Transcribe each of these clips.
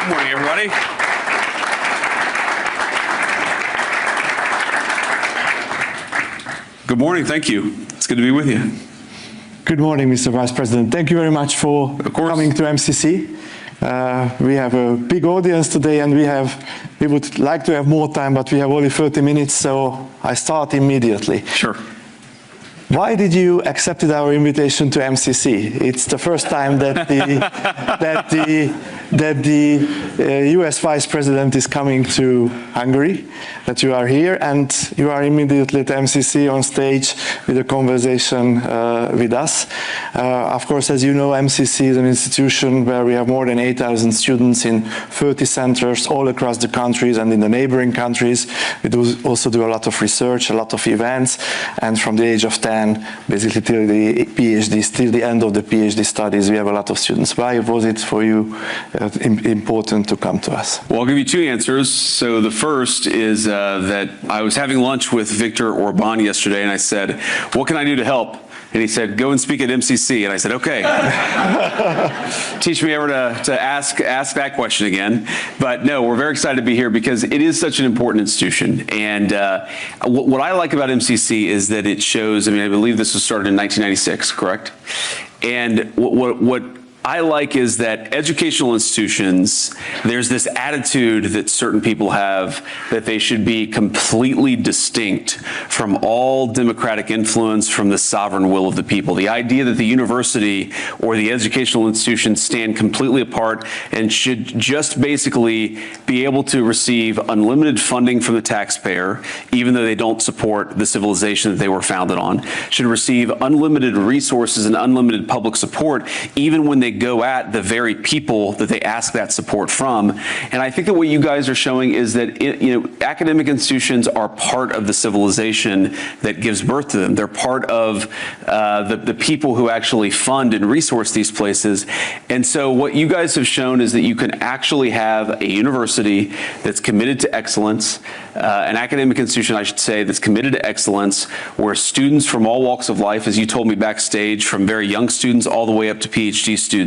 morning, everybody. Good morning. Thank you. It's good to be with you. Good morning, Mr. Vice President. Thank you very much for coming to MCC. We have a big audience today, and we would like to have more time, but we have only 30 minutes, so I start immediately. Sure. Why did you accept our invitation to MCC? It's the first time that the US Vice President is coming to Hungary, that you are here, and you are immediately at MCC on stage with a conversation with us. Of course, as you know, MCC is an institution where we have more than 8,000 students in 30 centers all across the countries and in the neighboring countries. We also do a lot of research, a lot of events, and from the age of 10, basically till the PhD, till the end of the PhD studies, we have a lot of students. Why was it for you important to come to us? Well, I'll give you two answers. So the first is that I was having lunch with Viktor Orbán yesterday, and I said, what can I do to help? And he said, go and speak at MCC. And I said, okay. Teach me ever to ask that question again. But no, we're very excited to be here because it is such an important institution. And what I like about MCC is that it shows, I believe this was started in 1996, correct? And what I like is that educational institutions, there's this attitude that certain people have that they should be completely distinct from all democratic influence, from the sovereign will of the people. The idea that the university or the educational institutions stand completely apart and should just basically be able to receive unlimited funding from the taxpayer, even though they don't support the civilization that they were founded on, should receive unlimited resources and unlimited public support, even when they go at the very people that they ask that support from. And I think that what you guys are showing is that academic institutions are part of the civilization that gives birth to them. They're part of the people who actually fund and resource these places. And so what you guys have shown is that you can actually have a university that's committed to excellence, an academic institution, I should say, that's committed to excellence, where students from all walks of life, as you told me backstage, from very young students all the way up to PhD students,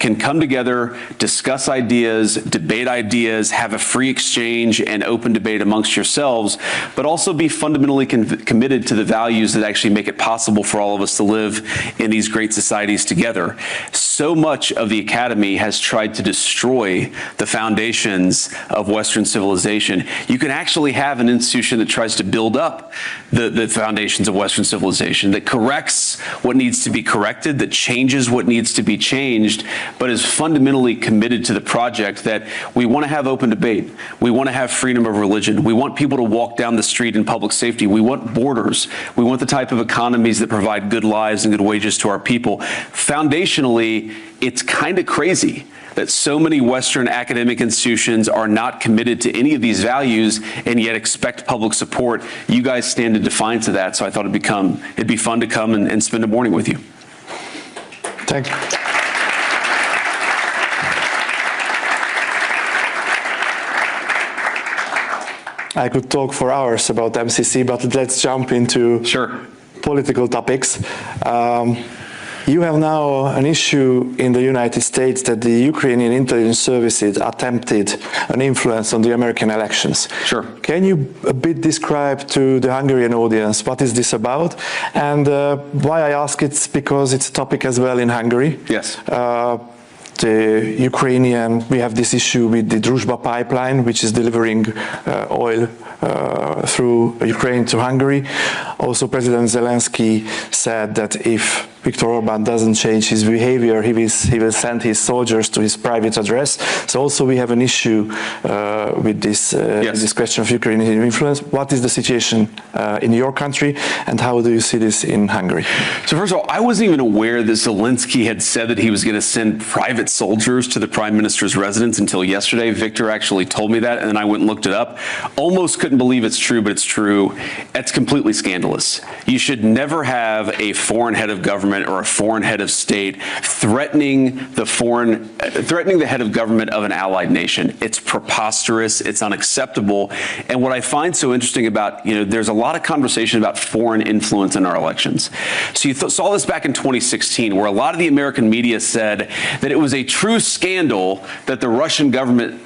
can come together, discuss ideas, debate ideas, have a free exchange and open debate amongst yourselves, but also be fundamentally committed to the values that actually make it possible for all of us to live in these great societies together. So much of the academy has tried to destroy the foundations of Western civilization. You can actually have an institution that tries to build up the foundations of Western civilization, that corrects what needs to be corrected, that changes what needs to be changed, but is fundamentally committed to the project that we want to have open debate. We want to have freedom of religion. We want people to walk down the street in public safety. We want borders. We want the type of economies that provide good lives and good wages to our people. Foundationally, it's kind of crazy that so many Western academic institutions are not committed to any of these values and yet expect public support. You guys stand in defiance of that, so I thought it'd be fun to come and spend a morning with you. Thank you. I could talk for hours about MCC, but let's jump into political topics. You have now an issue in the United States that the Ukrainian intelligence services attempted an influence on the American elections. Sure. Can you a bit describe to the Hungarian audience what is this about? And why I ask it's because it's a topic as well in Hungary. Yes. The Ukrainian, we have this issue with the Druzhba pipeline, which is delivering oil through Ukraine to Hungary. Also, President Zelensky said that if Viktor Orbán doesn't change his behavior, he will send his soldiers to his private address. So also we have an issue with this, this question of Ukrainian influence. What is the situation in your country, and how do you see this in Hungary? So first of all, I wasn't even aware that Zelensky had said that he was going to send private soldiers to the Prime Minister's residence until yesterday. Viktor actually told me that, and then I went and looked it up. Almost couldn't believe it's true, but it's true. It's completely scandalous. You should never have a foreign head of government government or a foreign head of state threatening the head of government of an allied nation. It's preposterous. It's unacceptable. And what I find so interesting about, there's a lot of conversation about foreign influence in our elections. So you saw this back in 2016, where a lot of the American media said that it was a true scandal that the Russian government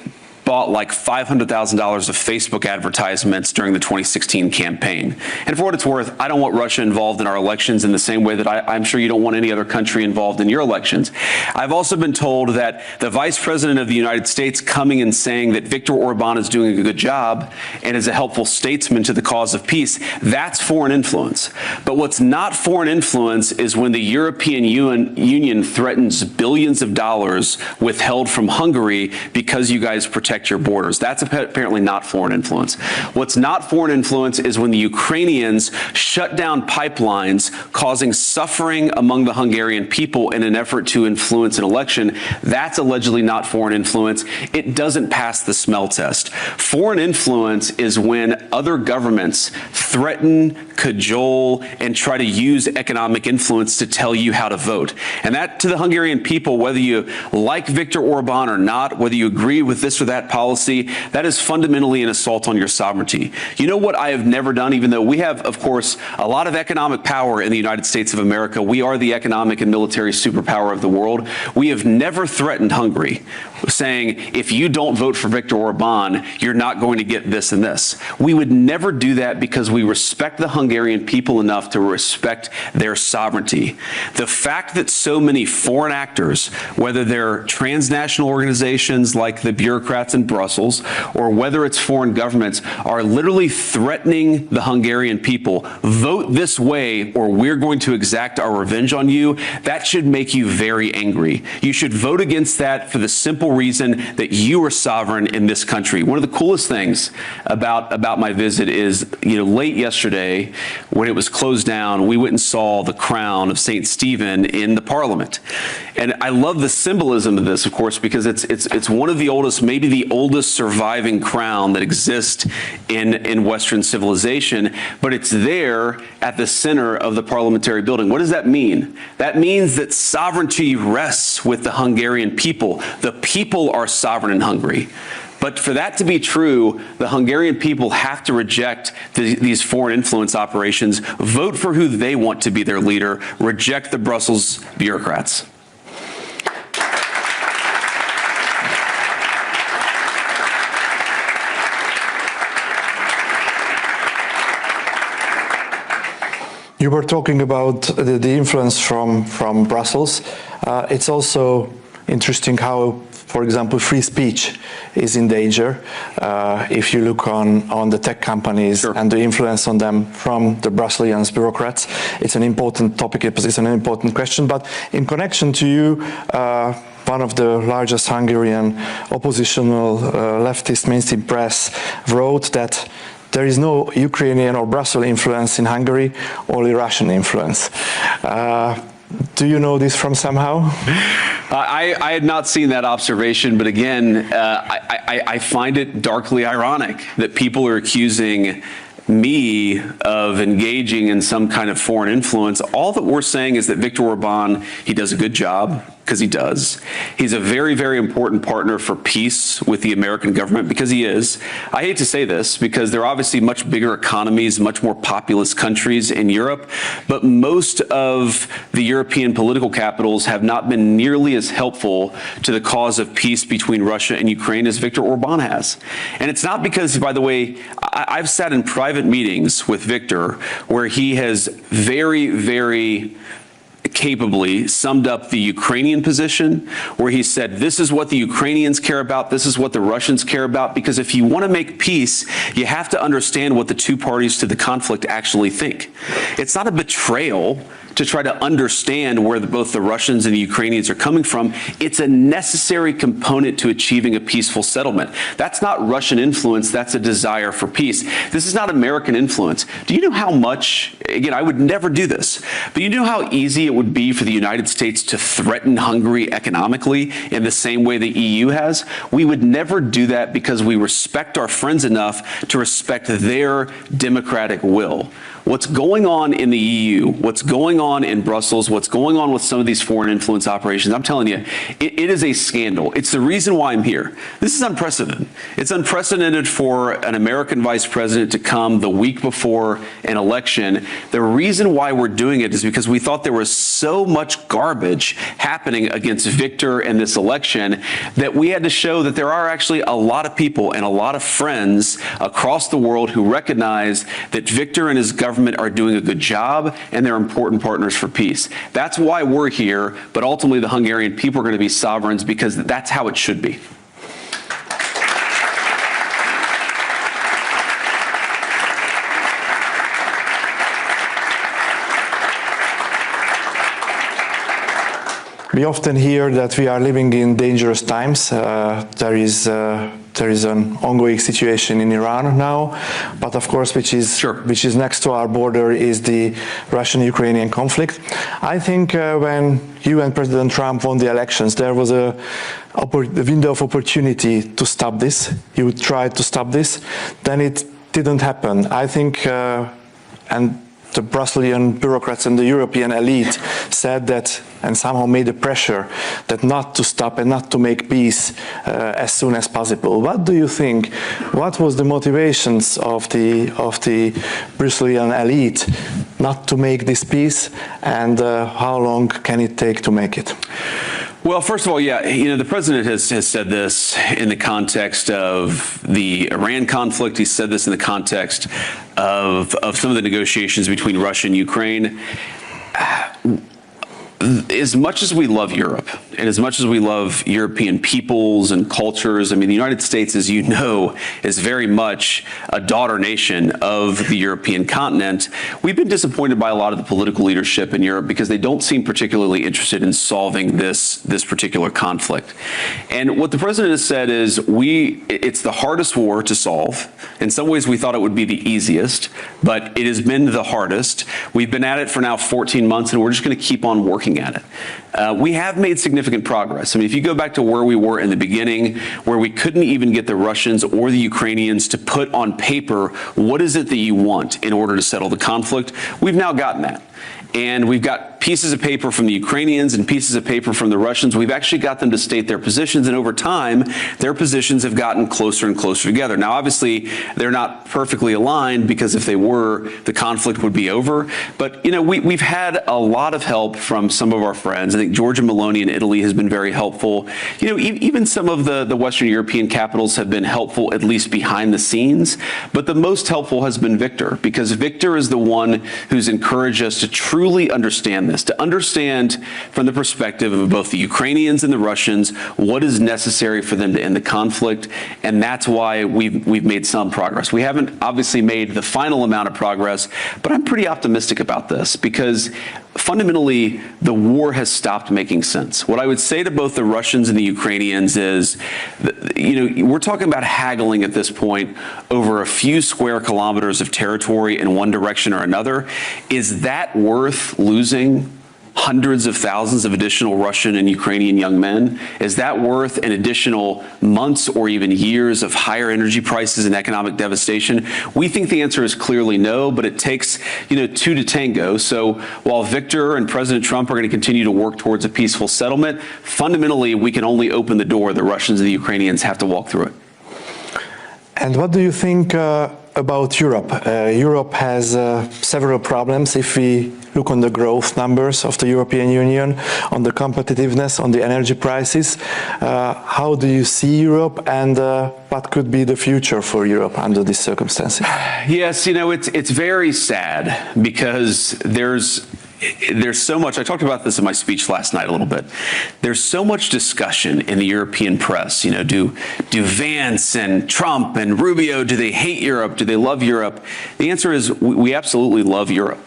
bought like $500,000 of Facebook advertisements during the 2016 campaign. And for what it's worth, I don't want Russia involved in our elections in the same way that I'm sure you don't want any other country involved in your elections. I've also been told that the Vice President of the United States coming and saying that Viktor Orban is doing a good job and is a helpful statesman to the cause of peace, that's foreign influence. But what's not foreign influence is when the European Union threatens billions of dollars withheld from Hungary because you guys protect your borders. That's apparently not foreign influence. What's not foreign influence is when the Ukrainians shut down pipelines, causing suffering among the Hungarian people in an effort to influence an election. That's allegedly not foreign influence. It doesn't pass the smell test. Foreign influence is when other governments threaten, cajole, and try to use economic influence to tell you how to vote. And that, to the Hungarian people, whether you like Viktor Orban or not, whether you agree with this or that policy, that is fundamentally an assault on your sovereignty. You know what I have never done, even though we have, of course, a lot of economic power in the United States of America. We are the economic and military superpower of the world. We have never threatened Hungary, saying, if you don't vote for Viktor Orban, you're not going to get this and this. We would never do that because we respect the Hungarian people enough to respect their sovereignty. The fact that so many foreign actors, whether they're transnational organizations like the bureaucrats in Brussels, or whether it's foreign governments, are literally threatening the Hungarian people, vote this way or we're going to exact our revenge on you, that should make you very angry. You should vote against that for the simple reason that you are sovereign in this country. One of the coolest things about my visit is, late yesterday, when it was closed down, we went and saw the crown of St. Stephen in the Parliament. And I love the symbolism of this, of course, because it's one of the oldest, maybe the oldest surviving crown that exists in Western civilization, but it's there at the center of the parliamentary building. What does that mean? That means that sovereignty rests with the Hungarian people. The people are sovereign in Hungary. But for that to be true, the Hungarian people have to reject these foreign influence operations, vote for who they want to be their leader, reject the Brussels bureaucrats. You were talking about the influence from Brussels. It's also interesting how, for example, free speech is in danger if you look on the tech companies. Sure. And the influence on them from the Brussels bureaucrats. It's an important topic, it's an important question. But in connection to you, one of the largest Hungarian oppositional leftist mainstream press wrote that there is no Ukrainian or Brussels influence in Hungary, only Russian influence. Do you know this from somehow? I had not seen that observation, but again, I find it darkly ironic that people are accusing me of engaging in some kind of foreign influence. All that we're saying is that Viktor Orban, he does a good job, because he does. He's a very, very important partner for peace with the American government, because he is. I hate to say this, because they're obviously much bigger economies, much more populous countries in Europe, but most of the European political capitals have not been nearly as helpful to the cause of peace between Russia and Ukraine as Viktor Orban has. And it's not because, by the way, I've sat in private meetings with Viktor where he has very, very capably summed up the Ukrainian position, where he said, this is what the Ukrainians care about, this is what the Russians care about, because if you want to make peace, you have to understand what the two parties to the conflict actually think. It's not a betrayal to try to understand where both the Russians and the Ukrainians are coming from. It's a necessary component to achieving a peaceful settlement. That's not Russian influence, that's a desire for peace. This is not American influence. Do you know how much, again, I would never do this, but you know how easy it would be for the United States to threaten Hungary economically in the same way the EU has? We would never do that because we respect our friends enough to respect their democratic will. What's going on in the EU, what's going on in Brussels, what's going on with some of these foreign influence operations, I'm telling you, it is a scandal. It's the reason why I'm here. This is unprecedented. It's unprecedented for an American vice president to come the week before an election. The reason why we're doing it is because we thought there was so much garbage happening against Victor in this election that we had to show that there are actually a lot of people and a lot of friends across the world who recognize that Victor and his government are doing a good job and they're important partners for peace. That's why we're here, but ultimately the Hungarian people are going to be sovereigns because that's how it should be. We often hear that we are living in dangerous times. There is an ongoing situation in Iran now, but of course, which is next to our border, is the Russian-Ukrainian conflict. I think when you and President Trump won the elections, there was a window of opportunity to stop this. You tried to stop this, then it didn't happen. I think, and the Brusselian bureaucrats and the European elite said that, and somehow made a pressure that not to stop and not to make peace as soon as possible. What do you think? What was the motivations of the Brusselian elite not to make this peace, and how long can it take to make it? Well, first of all, yeah, the president has said this in the context of the Iran conflict. He said this in the context of some of the negotiations between Russia and Ukraine. As much as we love Europe, and as much as we love European peoples and cultures, I mean, the United States, as you know, is very much a daughter nation of the European continent. We've been disappointed by a lot of the political leadership in Europe because they don't seem particularly interested in solving this particular conflict. And what the president has said is, it's the hardest war to solve. In some ways, we thought it would be the easiest, but it has been the hardest. We've been at it for now 14 months, and we're just going to keep on working at it. We have made significant progress. I mean, if you go back to where we were in the beginning, where we couldn't even get the Russians or the Ukrainians to put on paper what is it that you want in order to settle the conflict, we've now gotten that. And we've got pieces of paper from the Ukrainians and pieces of paper from the Russians. We've actually got them to state their positions, and over time, their positions have gotten closer and closer together. Now, obviously, they're not perfectly aligned, because if they were, the conflict would be over. But, we've had a lot of help from some of our friends. I think Giorgia Meloni in Italy has been very helpful. Even some of the Western European capitals have been helpful, at least behind the scenes. But the most helpful has been Victor, because Victor is the one who's encouraged us to truly understand this, to understand from the perspective of both the Ukrainians and the Russians what is necessary for them to end the conflict, and that's why we've made some progress. We haven't obviously made the final amount of progress, but I'm pretty optimistic about this because fundamentally the war has stopped making sense. What I would say to both the Russians and the Ukrainians is, we're talking about haggling at this point over a few square kilometers of territory in one direction or another. Is that worth losing hundreds of thousands of additional Russian and Ukrainian young men? Is that worth an additional months or even years of higher energy prices and economic devastation? We think the answer is clearly no, but it takes, two to tango. So while Victor and President Trump are going to continue to work towards a peaceful settlement, fundamentally, we can only open the door. The Russians and the Ukrainians have to walk through it. And what do you think about Europe? Europe has several problems if we look on the growth numbers of the European Union, on the competitiveness, on the energy prices. How do you see Europe, and what could be the future for Europe under these circumstances? Yes, it's very sad because there's so much. I talked about this in my speech last night a little bit. There's so much discussion in the European press. Do Vance and Trump and Rubio, do they hate Europe? Do they love Europe? The answer is we absolutely love Europe.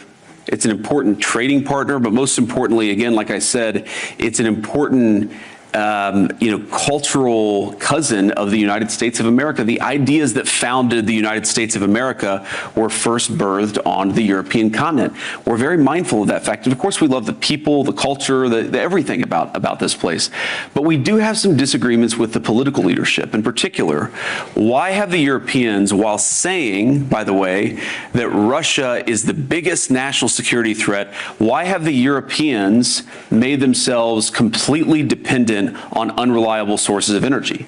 It's an important trading partner, but most importantly, again, like I said, it's an important cultural cousin of the United States of America. The ideas that founded the United States of America were first birthed on the European continent. We're very mindful of that fact. And of course, we love the people, the culture, the everything about this place. But we do have some disagreements with the political leadership. In particular, why have the Europeans, while saying, by the way, that Russia is the biggest national security threat, why have the Europeans made themselves completely dependent on unreliable sources of energy?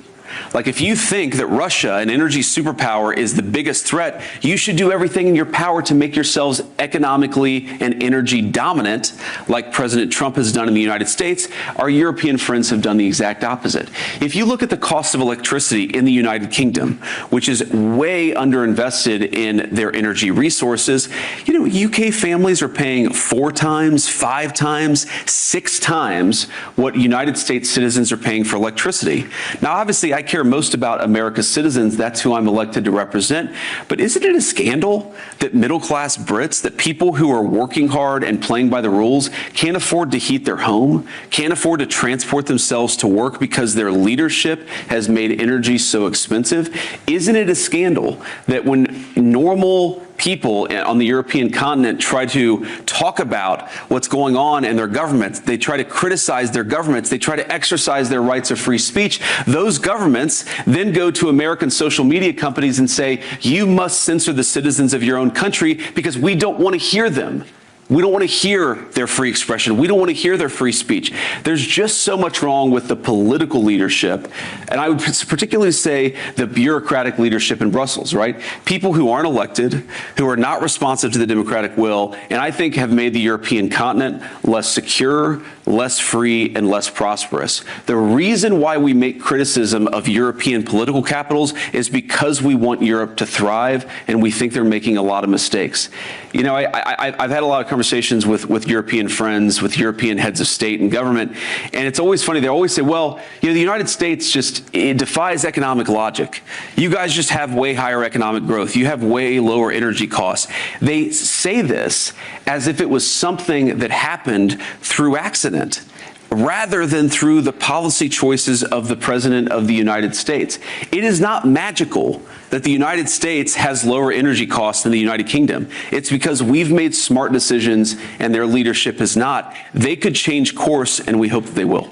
Like, if you think that Russia, an energy superpower, is the biggest threat, you should do everything in your power to make yourselves economically and energy dominant, like President Trump has done in the United States. Our European friends have done the exact opposite. If you look at the cost of electricity in the United Kingdom, which is way underinvested in their energy resources, UK families are paying 4 times, 5 times, 6 times what United States citizens are paying for electricity. Now, obviously, I care most about America's citizens. That's who I'm elected to represent. But isn't it a scandal that middle-class Brits, that people who are working hard and playing by the rules, can't afford to heat their home, can't afford to transport themselves to work because their leadership has made energy so expensive? Isn't it a scandal that when normal people on the European continent try to talk about what's going on in their governments, they try to criticize their governments, they try to exercise their rights of free speech, those governments then go to American social media companies and say, you must censor the citizens of your own country because we don't want to hear them. We don't want to hear their free expression. We don't want to hear their free speech. There's just so much wrong with the political leadership. And I would particularly say the bureaucratic leadership in Brussels, right? People who aren't elected, who are not responsive to the democratic will, and I think have made the European continent less secure, less free, and less prosperous. The reason why we make criticism of European political capitals is because we want Europe to thrive, and we think they're making a lot of mistakes. I've had a lot of conversations with European friends, with European heads of state and government, and it's always funny. They always say, well, the United States it defies economic logic. You guys just have way higher economic growth. You have way lower energy costs. They say this as if it was something that happened through accident, rather than through the policy choices of the President of the United States. It is not magical that the United States has lower energy costs than the United Kingdom. It's because we've made smart decisions and their leadership has not. They could change course, and we hope that they will.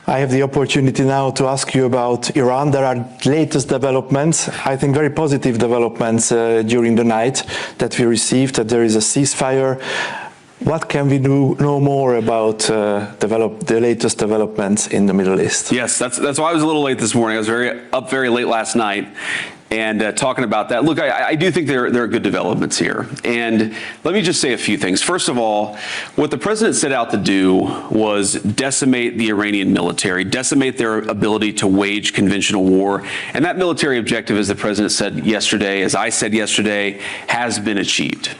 I have the opportunity now to ask you about Iran. There are latest developments, I think very positive developments during the night that we received, that there is a ceasefire. What can we know more about the latest developments in the Middle East? Yes, that's why I was a little late this morning. I was up very late last night. And talking about that, look, I do think there are good developments here. And let me just say a few things. First of all, what the president set out to do was decimate the Iranian military, decimate their ability to wage conventional war. And that military objective, as the president said yesterday, as I said yesterday, has been achieved.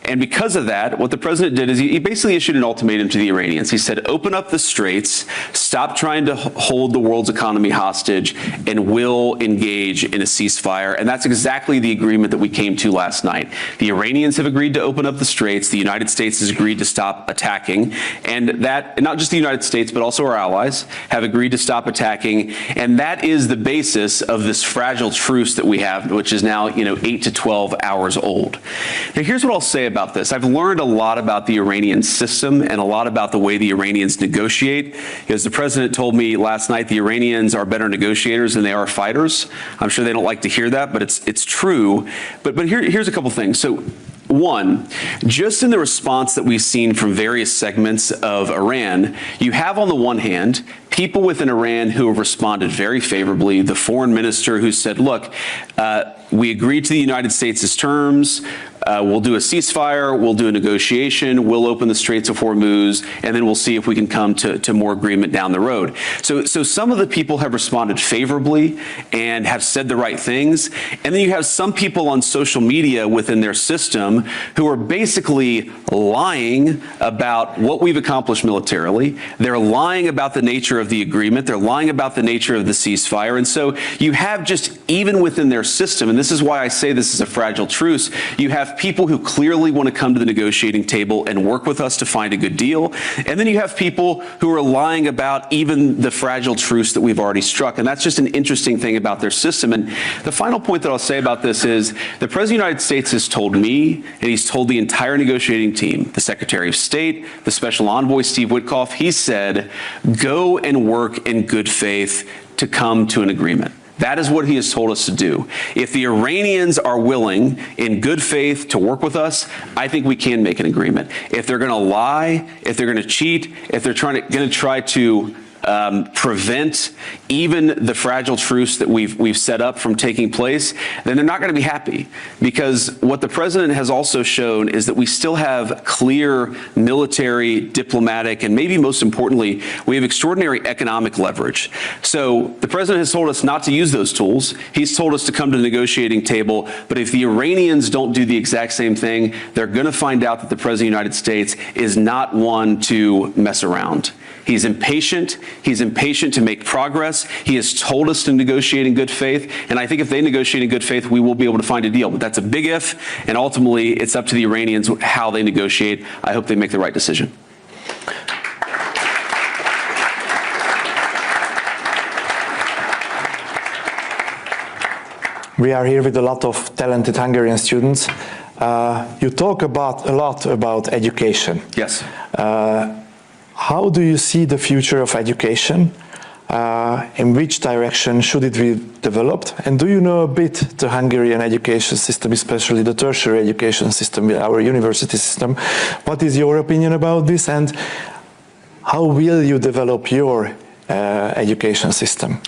And because of that, what the president did is he basically issued an ultimatum to the Iranians. He said, open up the straits, stop trying to hold the world's economy hostage, and we'll engage in a ceasefire. And that's exactly the agreement that we came to last night. The Iranians have agreed to open up the straits. The United States has agreed to stop attacking. And that, not just the United States, but also our allies, have agreed to stop attacking. And that is the basis of this fragile truce that we have, which is now, 8 to 12 hours old. Now, here's what I'll say about this. I've learned a lot about the Iranian system and a lot about the way the Iranians negotiate. As the president told me last night, the Iranians are better negotiators than they are fighters. I'm sure they don't like to hear that, but it's true. But here's a couple things. So, one, just in the response that we've seen from various segments of Iran, you have on the one hand people within Iran who have responded very favorably. The foreign minister who said, look, we agreed to the United States' terms. We'll do a ceasefire, we'll do a negotiation, we'll open the Straits of Hormuz, and then we'll see if we can come to more agreement down the road. So some of the people have responded favorably and have said the right things. And then you have some people on social media within their system who are basically lying about what we've accomplished militarily. They're lying about the nature of the agreement. They're lying about the nature of the ceasefire. And so you have just, even within their system, and this is why I say this is a fragile truce, you have people who clearly want to come to the negotiating table and work with us to find a good deal. And then you have people who are lying about even the fragile truce that we've already struck. And that's just an interesting thing about their system. And the final point that I'll say about this is the President of the United States has told me, and he's told the entire negotiating team, the Secretary of State, the Special Envoy, Steve Witkoff, he said, go and work in good faith to come to an agreement. That is what he has told us to do. If the Iranians are willing, in good faith, to work with us, I think we can make an agreement. If they're going to lie, if they're going to cheat, if they're going to try to prevent even the fragile truce that we've set up from taking place, then they're not going to be happy. Because what the president has also shown is that we still have clear military, diplomatic, and maybe most importantly, we have extraordinary economic leverage. So the president has told us not to use those tools. He's told us to come to the negotiating table. But if the Iranians don't do the exact same thing, they're going to find out that the president of the United States is not one to mess around. He's impatient. He's impatient to make progress. He has told us to negotiate in good faith. And I think if they negotiate in good faith, we will be able to find a deal. But that's a big if. And ultimately, it's up to the Iranians how they negotiate. I hope they make the right decision. We are here with a lot of talented Hungarian students. You talk a lot about education. Yes. How do you see the future of education? In which direction should it be developed? And do you know a bit the Hungarian education system, especially the tertiary education system, our university system? What is your opinion about this, and how will you develop your education system?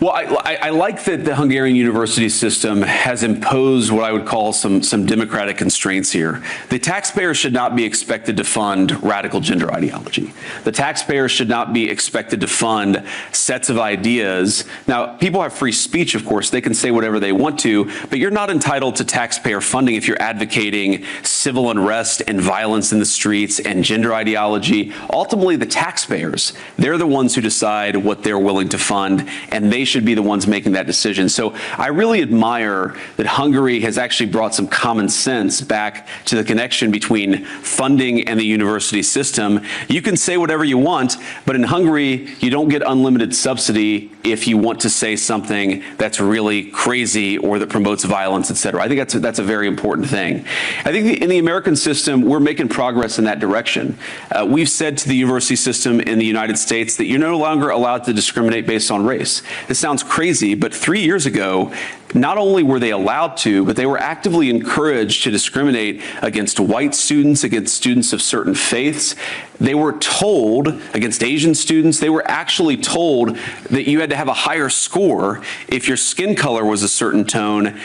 Well, I like that the Hungarian university system has imposed what I would call some democratic constraints here. The taxpayer should not be expected to fund radical gender ideology. The taxpayer should not be expected to fund sets of ideas. Now, people have free speech, of course. They can say whatever they want to, but you're not entitled to taxpayer funding if you're advocating civil unrest and violence in the streets and gender ideology. Ultimately, the taxpayers, they're the ones who decide what they're willing to fund, and they should be the ones making that decision. So I really admire that Hungary has actually brought some common sense back to the connection between funding and the university system. You can say whatever you want, but in Hungary, you don't get unlimited subsidy if you want to say something that's really crazy or that promotes violence, et cetera. I think that's a very important thing. I think in the American system, we're making progress in that direction. We've said to the university system in the United States that you're no longer allowed to discriminate based on race. This sounds crazy, but 3 years ago, not only were they allowed to, but they were actively encouraged to discriminate against white students, against students of certain faiths. They were told, against Asian students, they were actually told that you had to have a higher score if your skin color was a certain tone,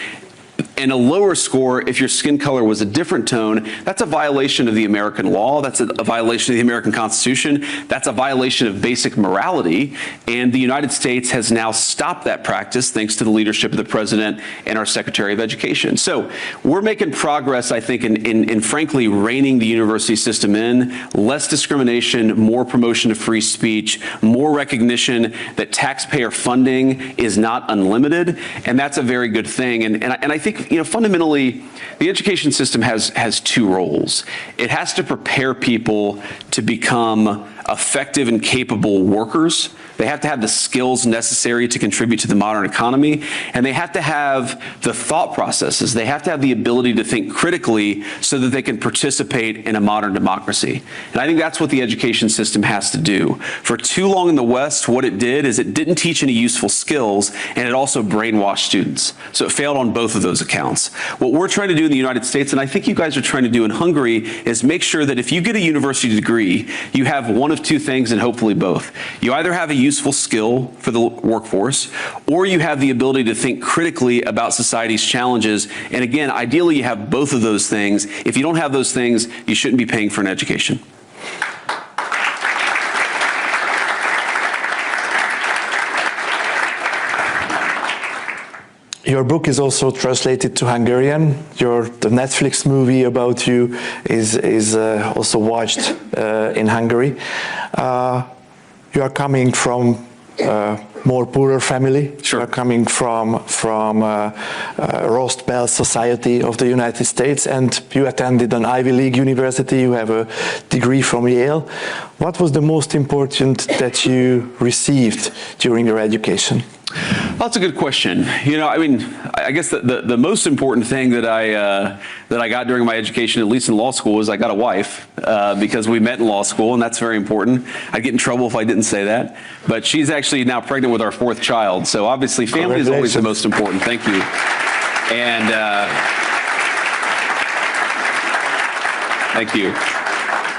and a lower score if your skin color was a different tone. That's a violation of the American law. That's a violation of the American Constitution. That's a violation of basic morality. And the United States has now stopped that practice thanks to the leadership of the President and our Secretary of Education. So we're making progress, I think, in frankly reining the university system in. Less discrimination, more promotion of free speech, more recognition that taxpayer funding is not unlimited. And that's a very good thing. And I think, fundamentally, the education system has two roles. It has to prepare people to become effective and capable workers. They have to have the skills necessary to contribute to the modern economy, and they have to have the thought processes. They have to have the ability to think critically so that they can participate in a modern democracy. And I think that's what the education system has to do. For too long in the West, what it did is it didn't teach any useful skills, and it also brainwashed students. So it failed on both of those accounts. What we're trying to do in the United States, and I think you guys are trying to do in Hungary, is make sure that if you get a university degree, you have one of two things, and hopefully both. You either have a useful skill for the workforce, or you have the ability to think critically about society's challenges. And again, ideally you have both of those things. If you don't have those things, you shouldn't be paying for an education. Your book is also translated to Hungarian. The Netflix movie about you is also watched in Hungary. you are coming from more poorer family. Sure. You are coming from Rust Belt society of the United States, and you attended an Ivy League university. You have a degree from Yale. What was the most important that you received during your education? Well, that's a good question. You know, I mean, I guess the most important thing that I got during my education, at least in law school, is I got a wife because we met in law school, and that's very important. I'd get in trouble if I didn't say that. But she's actually now pregnant with our 4th child. So obviously family is always the most important. Thank you. And thank you.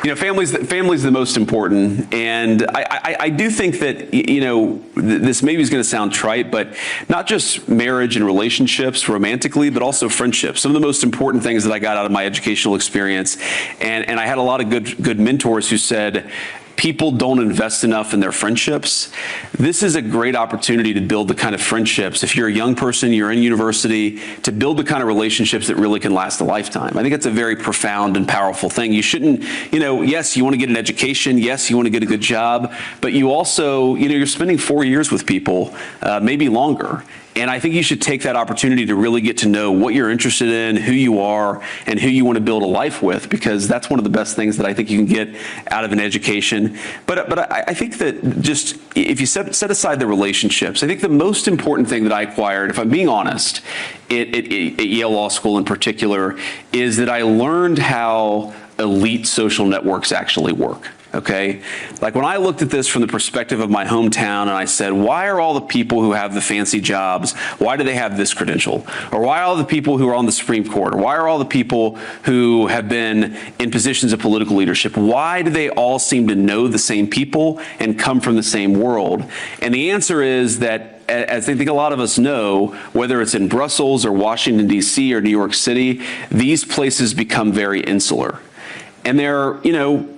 You know, family's the most important, and I do think that, you know, this maybe is going to sound trite, but not just marriage and relationships romantically, but also friendships. Some of the most important things that I got out of my educational experience, and I had a lot of good mentors who said, people don't invest enough in their friendships. This is a great opportunity to build the kind of friendships. If you're a young person, you're in university, to build the kind of relationships that really can last a lifetime. I think it's a very profound and powerful thing. You shouldn't, you know, yes, you want to get an education. Yes, you want to get a good job, but you also, you know, you're spending 4 years with people, maybe longer. And I think you should take that opportunity to really get to know what you're interested in, who you are, and who you want to build a life with, because that's one of the best things that I think you can get out of an education. But I think that just, if you set aside the relationships, I think the most important thing that I acquired, if I'm being honest, at Yale Law School in particular, is that I learned how elite social networks actually work. Okay, like when I looked at this from the perspective of my hometown and I said, why are all the people who have the fancy jobs, why do they have this credential? Or why are all the people who are on the Supreme Court? Or why are all the people who have been in positions of political leadership? Why do they all seem to know the same people and come from the same world? And the answer is that, as I think a lot of us know, whether it's in Brussels or Washington, D.C. or New York City, these places become very insular. And they're, you know,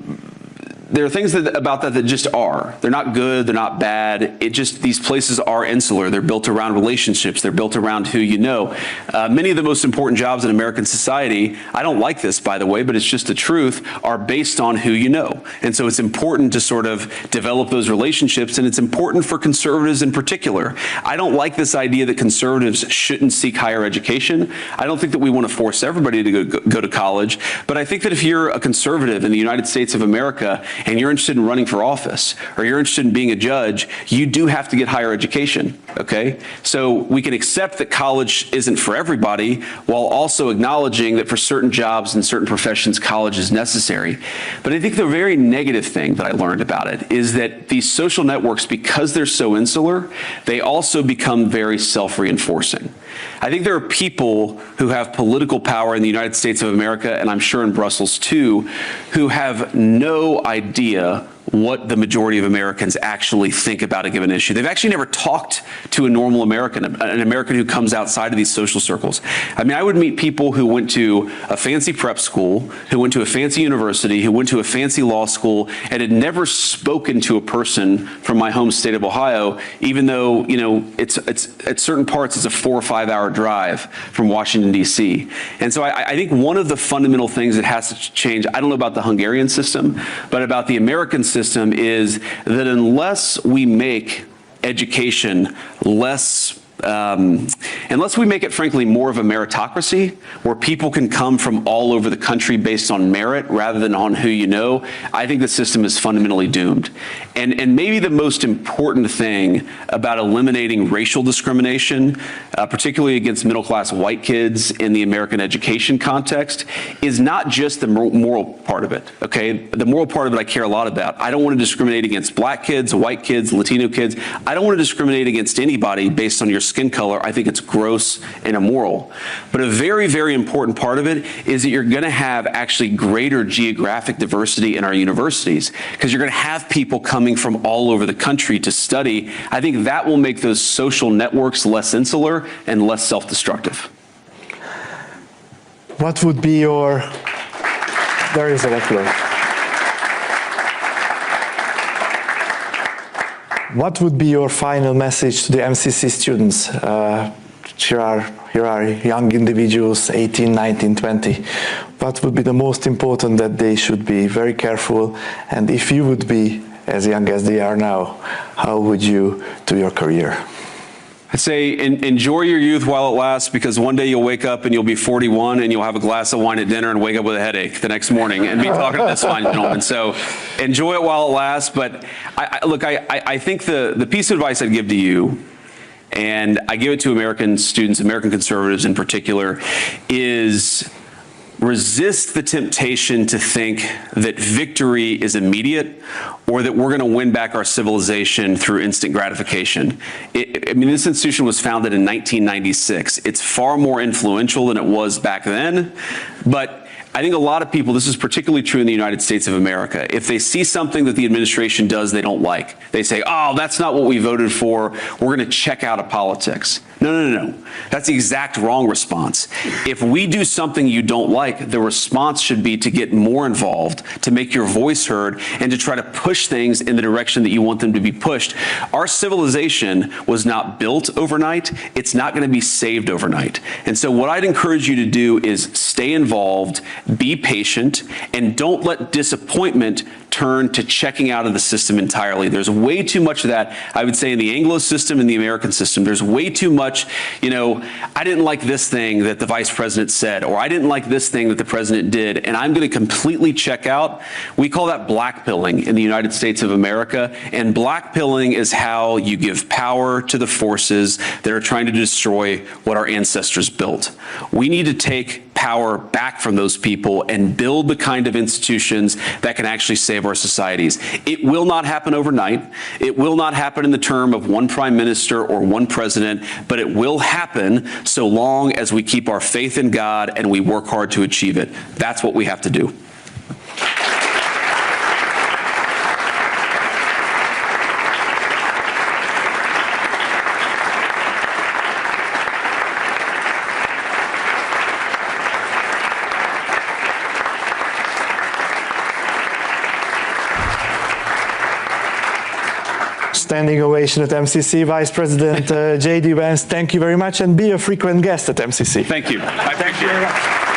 there are things about that just are. They're not good, they're not bad. It just, these places are insular. They're built around relationships. They're built around who you know. Many of the most important jobs in American society, I don't like this, by the way, but it's just the truth, are based on who you know. And so it's important to sort of develop those relationships, and it's important for conservatives in particular. I don't like this idea that conservatives shouldn't seek higher education. I don't think that we want to force everybody to go to college, but I think that if you're a conservative in the United States of America and you're interested in running for office, or you're interested in being a judge, you do have to get higher education, okay? So we can accept that college isn't for everybody, while also acknowledging that for certain jobs and certain professions, college is necessary. But I think the very negative thing that I learned about it is that these social networks, because they're so insular, they also become very self-reinforcing. I think there are people who have political power in the United States of America, and I'm sure in Brussels too, who have no idea what the majority of Americans actually think about a given issue. They've actually never talked to a normal American, an American who comes outside of these social circles. I mean, I would meet people who went to a fancy prep school, who went to a fancy university, who went to a fancy law school, and had never spoken to a person from my home state of Ohio, even though, you know, it's at certain parts it's a 4 or 5 hour drive from Washington, D.C. And so I think one of the fundamental things that has to change, I don't know about the Hungarian system, but about the American system, is that unless we make education less, unless we make it, frankly, more of a meritocracy, where people can come from all over the country based on merit rather than on who you know, I think the system is fundamentally doomed. And maybe the most important thing about eliminating racial discrimination, particularly against middle-class white kids in the American education context, is not just the moral part of it, okay? The moral part of it I care a lot about. I don't want to discriminate against black kids, white kids, Latino kids. I don't want to discriminate against anybody based on your skin color. I think it's gross and immoral. But a very, very important part of it is that you're going to have actually greater geographic diversity in our universities, because you're going to have people coming from all over the country to study. I think that will make those social networks less insular and less self-destructive. What would be your, there is an applause. What would be your final message to the MCC students? Here are young individuals, 18, 19, 20. What would be the most important that they should be very careful? And if you would be as young as they are now, how would you do your career? I'd say enjoy your youth while it lasts, because one day you'll wake up and you'll be 41 and you'll have a glass of wine at dinner and wake up with a headache the next morning and be talking to this fine gentleman. So enjoy it while it lasts. But I think the piece of advice I'd give to you, and I give it to American students, American conservatives in particular, is resist the temptation to think that victory is immediate or that we're going to win back our civilization through instant gratification. This institution was founded in 1996. It's far more influential than it was back then, but I think a lot of people, this is particularly true in the United States of America, if they see something that the administration does they don't like, they say, oh, that's not what we voted for, we're going to check out of politics. No. That's the exact wrong response. If we do something you don't like, the response should be to get more involved, to make your voice heard, and to try to push things in the direction that you want them to be pushed. Our civilization was not built overnight. It's not going to be saved overnight. And so what I'd encourage you to do is stay involved, be patient, and don't let disappointment turn to checking out of the system entirely. There's way too much of that, I would say, in the Anglo system and the American system. There's way too much, I didn't like this thing that the vice president said, or I didn't like this thing that the president did, and I'm going to completely check out. We call that blackpilling in the United States of America, and blackpilling is how you give power to the forces that are trying to destroy what our ancestors built. We need to take power back from those people and build the kind of institutions that can actually save our societies. It will not happen overnight. It will not happen in the term of one prime minister or one president, but it will happen so long as we keep our faith in God and we work hard to achieve it. That's what we have to do. Standing ovation at MCC. Vice President J.D. Vance, thank you very much, and be a frequent guest at MCC. Thank you. I appreciate it.